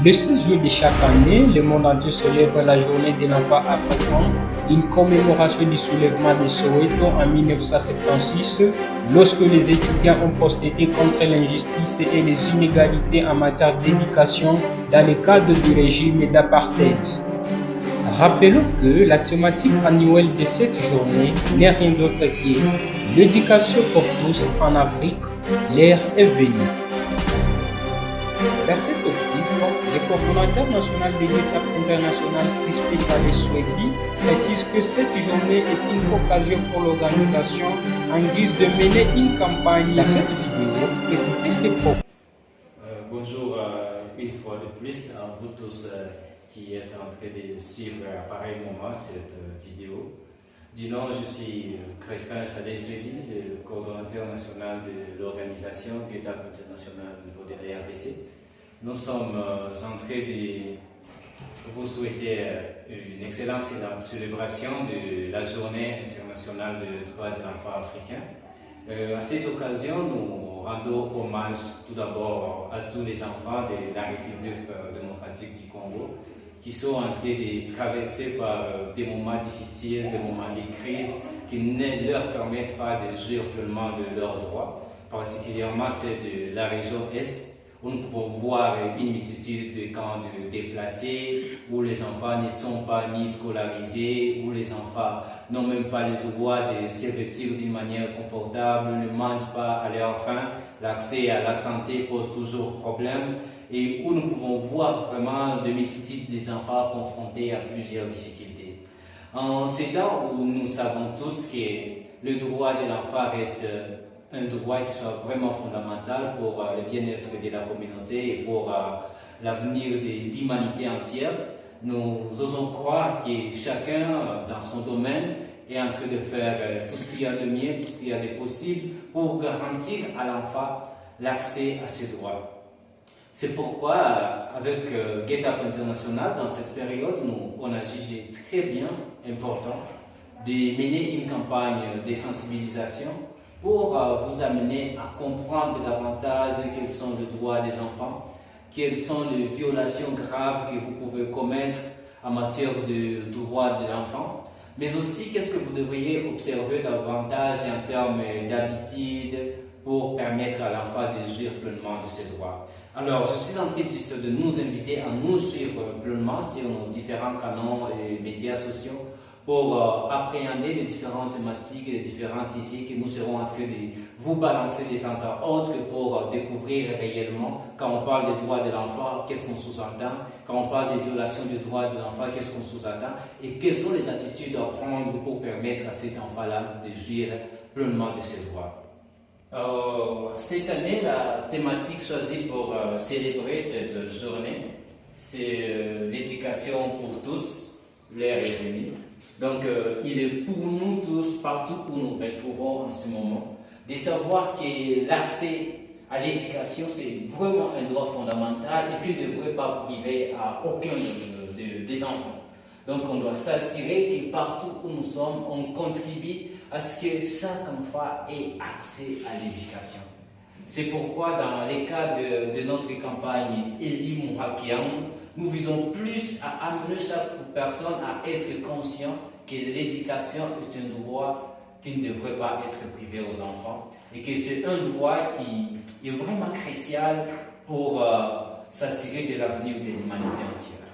Le 6 juillet de chaque année, le monde entier célèbre la journée de l'enfant africain, une commémoration du soulèvement de Soweto en 1976, lorsque les étudiants ont protesté contre l'injustice et les inégalités en matière d'éducation dans le cadre du régime d'apartheid. Rappelons que la thématique annuelle de cette journée n'est rien d'autre que l'éducation pour tous en Afrique, l'ère est venue. Dans cette optique, le coordonnateur national de l'État international Crispy Saleh Souedi précise que cette journée est une occasion pour l'organisation en guise de mener une campagne. Dans cette vidéo, écoutez ces propos. Bonjour une fois de plus à vous tous qui êtes en train de suivre à pareil moment cette vidéo. Du nom, je suis Crispin Saleh Souedi, le coordonnateur national de l'organisation Get Up International au niveau de la RDC. Nous sommes en train de vous souhaiter une excellente célébration de la Journée internationale des droits de l'enfant africain. À cette occasion, nous rendons hommage tout d'abord à tous les enfants de la République démocratique du Congo qui sont en train de traverser par des moments difficiles, des moments de crise qui ne leur permettent pas de jouir pleinement de leurs droits, particulièrement ceux de la région Est, où nous pouvons voir une multitude de camps de déplacés, où les enfants ne sont pas ni scolarisés, où les enfants n'ont même pas le droit de se vêtir d'une manière confortable, ne mangent pas à leur faim, l'accès à la santé pose toujours problème, et où nous pouvons voir vraiment de multitudes des enfants confrontés à plusieurs difficultés. En ces temps où nous savons tous que le droit de l'enfant reste un droit qui soit vraiment fondamental pour le bien-être de la communauté et pour l'avenir de l'humanité entière, nous osons croire que chacun dans son domaine est en train de faire tout ce qu'il y a de mieux, tout ce qu'il y a de possible pour garantir à l'enfant l'accès à ses droits. C'est pourquoi, avec Get Up International, dans cette période, on a jugé très bien important de mener une campagne de sensibilisation pour vous amener à comprendre davantage quels sont les droits des enfants, quelles sont les violations graves que vous pouvez commettre en matière de droits de l'enfant, mais aussi qu'est-ce que vous devriez observer davantage en termes d'habitude pour permettre à l'enfant de jouir pleinement de ses droits. Alors, je suis en train de nous inviter à nous suivre pleinement sur nos différents canaux et médias sociaux pour appréhender les différentes thématiques et les différents sujets que nous serons en train de vous balancer de temps à autre pour découvrir réellement, quand on parle des droits de l'enfant, qu'est-ce qu'on sous-entend, quand on parle des violations des droits de l'enfant, qu'est-ce qu'on sous-entend, et quelles sont les attitudes à prendre pour permettre à cet enfant-là de jouir pleinement de ses droits. Cette année, la thématique choisie pour célébrer cette journée, c'est l'éducation pour tous, l'ère est venue. Donc, il est pour nous tous, partout où nous nous retrouvons en ce moment, de savoir que l'accès à l'éducation, c'est vraiment un droit fondamental et qu'il ne devrait pas priver à aucun des enfants. Donc, on doit s'assurer que partout où nous sommes, on contribue à ce que chaque enfant ait accès à l'éducation. C'est pourquoi, dans le cadre de notre campagne Eli Muhakiam, nous visons plus à amener chaque personne à être conscient que l'éducation est un droit qui ne devrait pas être privé aux enfants et que c'est un droit qui est vraiment crucial pour s'assurer de l'avenir de l'humanité entière.